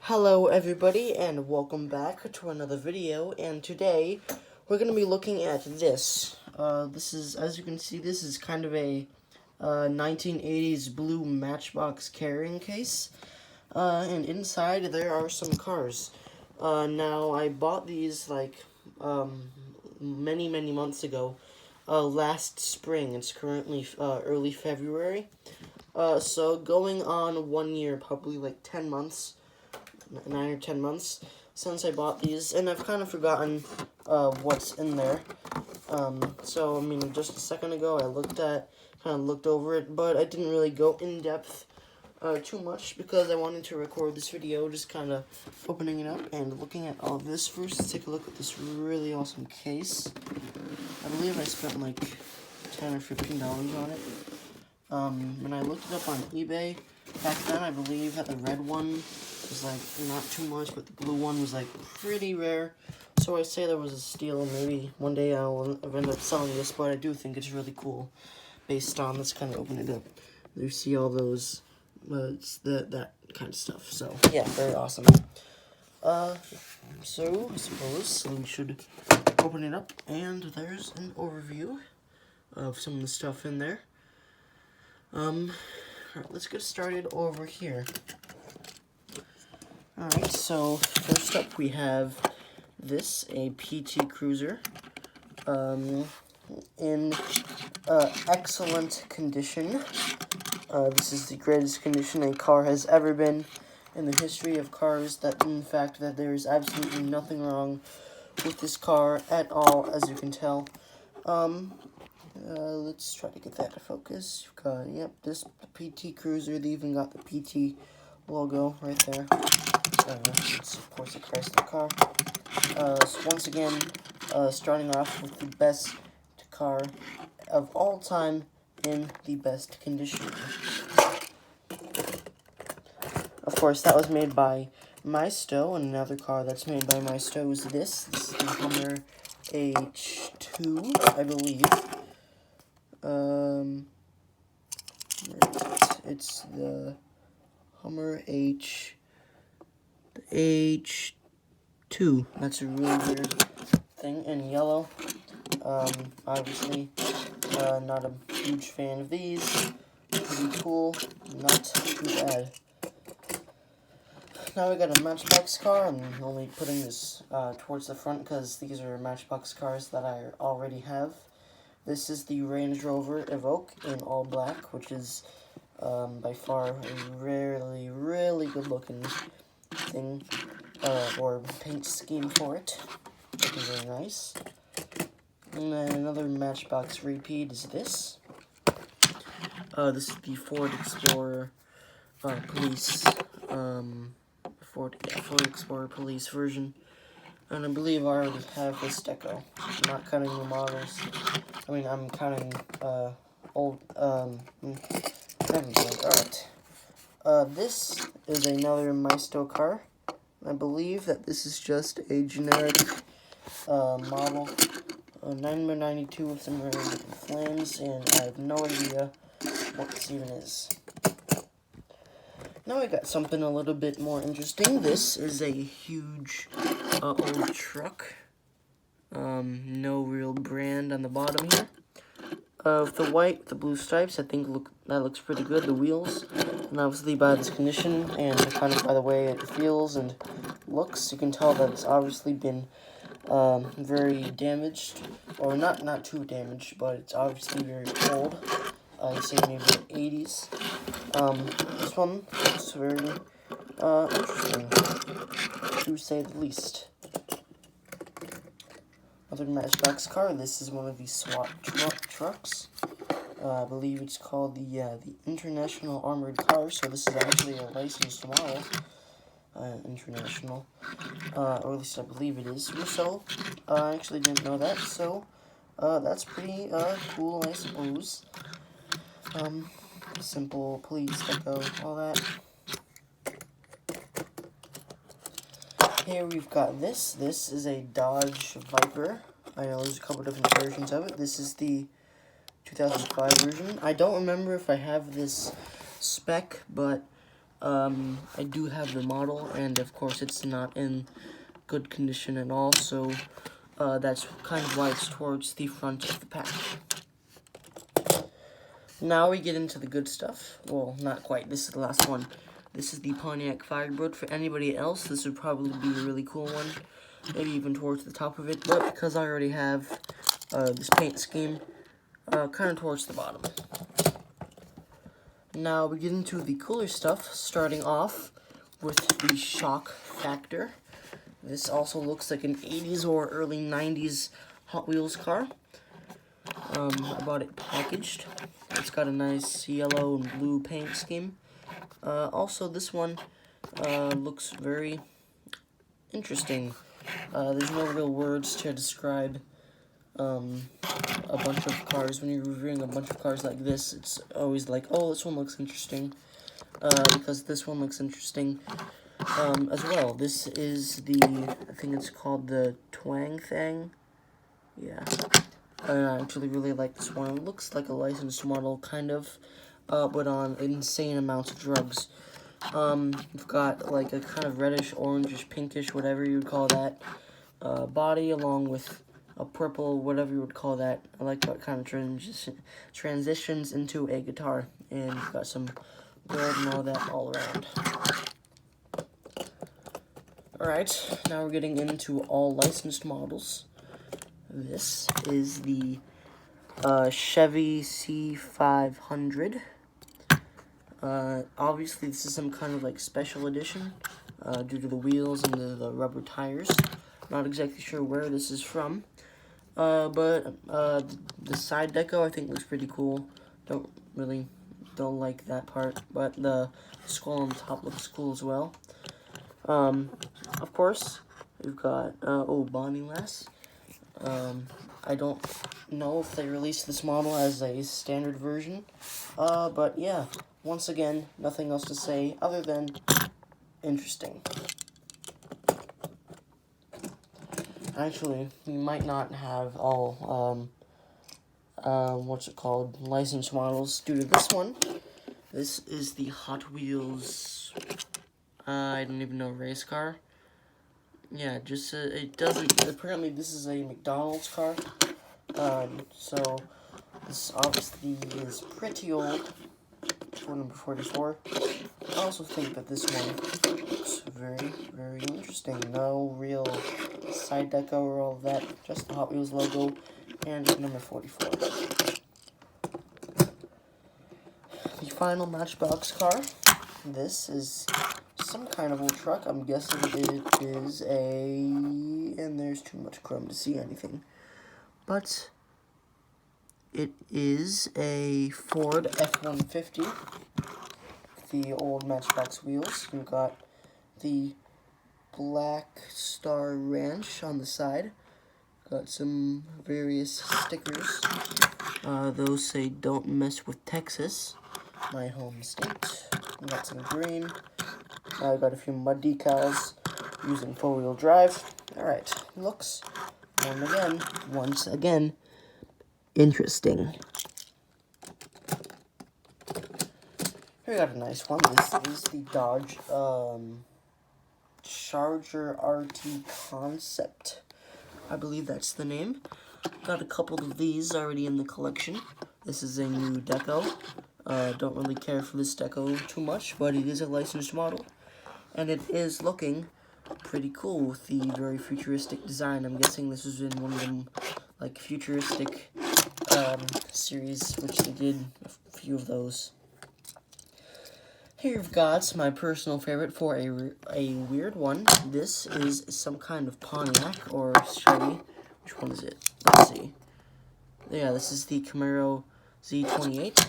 Hello everybody and welcome back to another video, and today we're going to be looking at this. This is, as you can see, this is kind of a 1980s blue Matchbox carrying case, and inside there are some cars. Now I bought these like many months ago, last spring. It's currently early February, so going on 1 year, probably like 10 months. 9 or 10 months since I bought these, and I've kind of forgotten what's in there. So I mean, just a second ago I kind of looked over it, but I didn't really go in depth too much because I wanted to record this video, just kind of opening it up and looking at all of this. First, let's take a look at this really awesome case. I believe I spent like $10 or $15 on it. When I looked it up on eBay back then, I believe that the red one was like not too much, but the blue one was like pretty rare. So I say there was a steal. Maybe one day I'll end up selling this, but I do think it's really cool. Based on, let's kind of open it up. You see all those, it's that kind of stuff. So yeah, very awesome. So I suppose we should open it up, and there's an overview of some of the stuff in there. Alright, let's get started over here. Alright, so first up we have this, a PT Cruiser, in excellent condition. This is the greatest condition a car has ever been in the history of cars, that in fact that there is absolutely nothing wrong with this car at all, as you can tell. Let's try to get that to focus. You've got, yep, this PT Cruiser. They even got the PT logo right there. It supports the price of the car. So once again, starting off with the best car of all time in the best condition. Of course, that was made by Maisto, and another car that's made by Maisto is this. This is the Hummer H2, I believe. It's the Hummer H2. That's a really weird thing in yellow. Obviously, not a huge fan of these. Pretty cool, not too bad. Now we got a Matchbox car. I'm only putting this towards the front because these are Matchbox cars that I already have. This is the Range Rover Evoque in all black, which is by far a really good looking thing, or paint scheme for it. Looking very nice. And then another Matchbox repeat is this. This is the Ford Explorer Police, Ford Explorer Police version. And I believe I already have this deco. I'm not counting new models. I mean, I'm counting, old, alright. This is another Maisto car. I believe that this is just a generic, model. 9x92 with some very different flames, and I have no idea what this even is. Now I got something a little bit more interesting. This is a huge old truck. No real brand on the bottom here. The white, the blue stripes, I think that looks pretty good. The wheels, and obviously by this condition and kind of by the way it feels and looks, you can tell that it's obviously been very damaged, or not too damaged, but it's obviously very old. I'd say maybe the 80's. This one looks very interesting, to say the least. Another Matchbox car. This is one of the SWAT trucks. I believe it's called the International Armored Car. So this is actually a licensed model. International, or at least I believe it is. So I actually didn't know that. So that's pretty cool, I suppose. Simple police deco, all that. Here we've got this. This is a Dodge Viper. I know there's a couple different versions of it. This is the 2005 version. I don't remember if I have this spec, but I do have the model, and of course it's not in good condition at all, so that's kind of why it's towards the front of the pack. Now we get into the good stuff. Well, not quite. This is the last one. This is the Pontiac Firebird. For anybody else, this would probably be a really cool one. Maybe even towards the top of it. But because I already have this paint scheme, kind of towards the bottom. Now we get into the cooler stuff, starting off with the shock factor. This also looks like an 80s or early 90s Hot Wheels car. I bought it packaged. It's got a nice yellow and blue paint scheme. Also, this one looks very interesting. There's no real words to describe a bunch of cars. When you're reviewing a bunch of cars like this, it's always like, oh, this one looks interesting, because this one looks interesting as well. This is I think it's called the Twang Thing. Yeah. I actually really like this one. It looks like a licensed model, kind of, but on insane amounts of drugs. You've got like a kind of reddish, orangish, pinkish, whatever you would call that, body, along with a purple, whatever you would call that. I like what kind of transitions into a guitar, and you've got some gold and all that all around. Alright, now we're getting into all licensed models. This is the Chevy C500. Obviously, this is some kind of like special edition due to the wheels and the rubber tires. Not exactly sure where this is from, but the side deco I think looks pretty cool. Don't like that part, but the skull on the top looks cool as well. Of course, we've got Bonnie Lass. I don't know if they released this model as a standard version, but yeah, once again, nothing else to say other than interesting. Actually, we might not have all, licensed models due to this one. This is the Hot Wheels, I don't even know, race car. Yeah, just, it doesn't, apparently this is a McDonald's car, so this obviously is pretty old, for number 44. I also think that this one looks very, very interesting. No real side deco or all of that, just the Hot Wheels logo, and number 44. The final Matchbox car, this is some kind of old truck. I'm guessing it is and there's too much chrome to see anything, but it is a Ford F-150, the old Matchbox wheels. You've got the Black Star Ranch on the side. Got some various stickers. Those say "Don't mess with Texas," my home state. We got some green. I got a few mud decals using four-wheel drive. Alright, looks, once again, interesting. Here we got a nice one. This is the Dodge Charger RT Concept. I believe that's the name. Got a couple of these already in the collection. This is a new deco. Don't really care for this deco too much, but it is a licensed model. And it is looking pretty cool with the very futuristic design. I'm guessing this was in one of them, like, futuristic series, which they did a few of those. Here you've got my personal favorite for a weird one. This is some kind of Pontiac or Chevy. Which one is it? Let's see. Yeah, this is the Camaro Z28.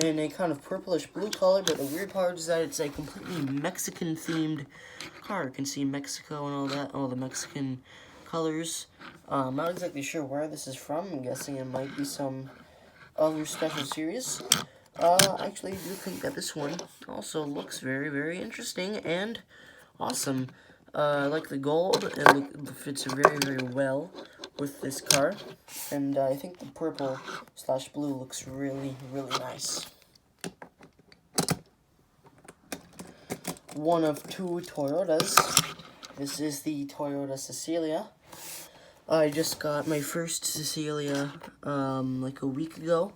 In a kind of purplish blue color, but the weird part is that it's a completely Mexican-themed car. You can see Mexico and all that, all the Mexican colors. I'm not exactly sure where this is from. I'm guessing it might be some other special series. Actually, I do think that this one also looks very, very interesting and awesome. I like the gold. It fits very, very well with this car. And I think the purple/blue looks really, really nice. one of two Toyotas. This is the Toyota Cecilia. I just got my first Cecilia like a week ago,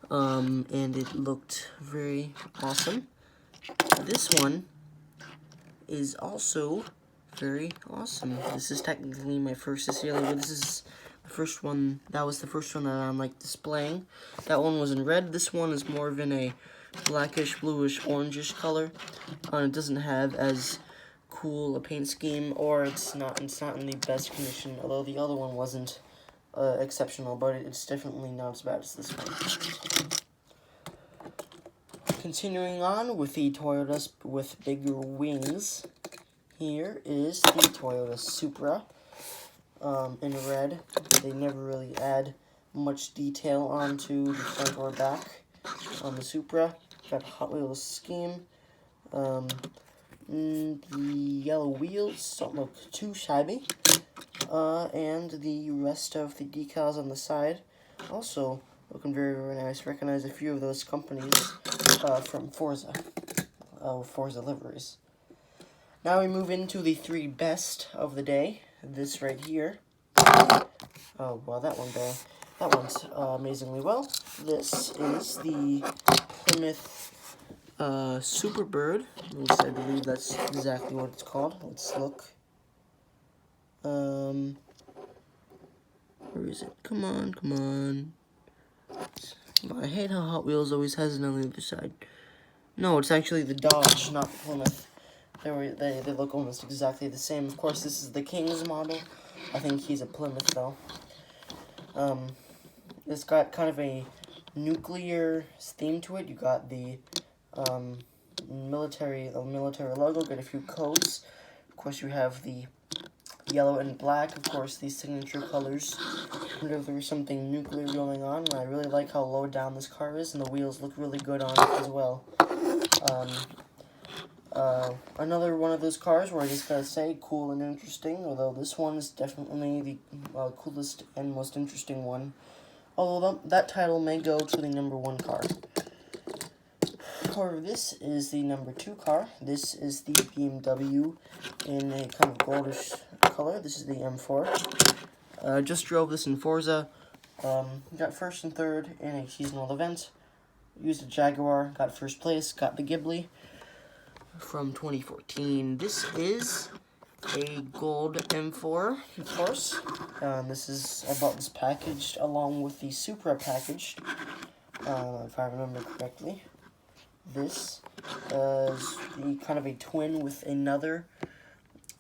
and it looked very awesome. This one is also very awesome. This is technically my first Cecilia, but this is the first one. That was the first one that I'm like displaying. That one was in red. This one is more of in a blackish, bluish, orangish color. It doesn't have as cool a paint scheme, or it's not in the best condition. Although the other one wasn't exceptional, but it's definitely not as bad as this one. Continuing on with the Toyotas with bigger wings, here is the Toyota Supra in red. They never really add much detail onto the front or back on the Supra. Got Hot Wheels scheme. The yellow wheels don't look too shabby. And the rest of the decals on the side also looking very, very nice. Recognize a few of those companies from Forza. Forza liveries. Now we move into the three best of the day. This right here. Oh, well, that went amazingly well. This is the Plymouth Superbird. At least I believe that's exactly what it's called. Let's look. Where is it? Come on. I hate how Hot Wheels always has it on the other side. No, it's actually the Dodge, not the Plymouth. They look almost exactly the same. Of course, this is the King's model. I think he's a Plymouth, though. It's got kind of a nuclear theme to it. You got the military logo, got a few codes. Of course, you have the yellow and black, of course, these signature colors. I wonder if there was something nuclear going on, and I really like how low down this car is, and the wheels look really good on it as well. Another one of those cars where I just gotta say, cool and interesting, although this one is definitely the coolest and most interesting one. Although that title may go to the #1 car. However, this is the #2 car. This is the BMW in a kind of goldish color. This is the M4. Just drove this in Forza. Got first and third in a seasonal event. Used a Jaguar. Got first place. Got the Ghibli from 2014. This is a gold M4, of course. I bought this packaged along with the Supra packaged, if I remember correctly. This is the kind of a twin with another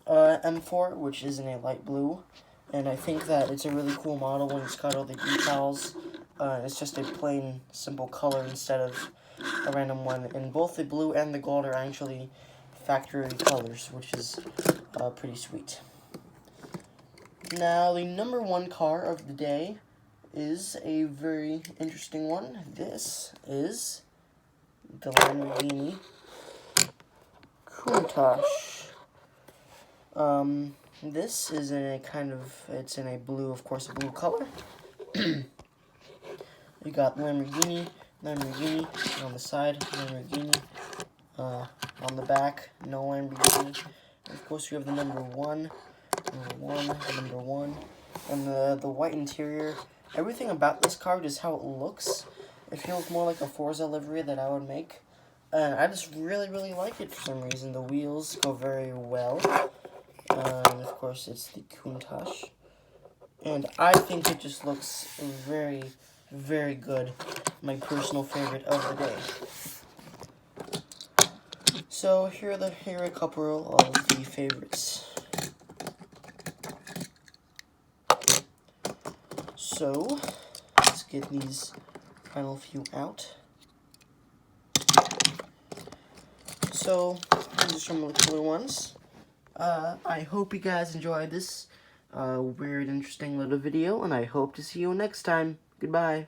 M4, which is in a light blue. And I think that it's a really cool model when it's got all the decals. It's just a plain, simple color instead of a random one. And both the blue and the gold are actually factory colors, which is pretty sweet. Now, the #1 car of the day is a very interesting one. This is the Lamborghini Countach. This is in a it's in a blue, of course, a blue color. You got Lamborghini on the side, Lamborghini on the back, no Lamborghini. And of course, you have the #1, and the white interior. Everything about this car, just how it looks, it feels more like a Forza livery that I would make. And I just really, really like it for some reason. The wheels go very well. And of course, it's the Countach. And I think it just looks very, very good. My personal favorite of the day. So here are a couple of the favorites. So let's get these final few out. So these are some of the cooler ones. I hope you guys enjoyed this weird, interesting little video, and I hope to see you next time. Goodbye.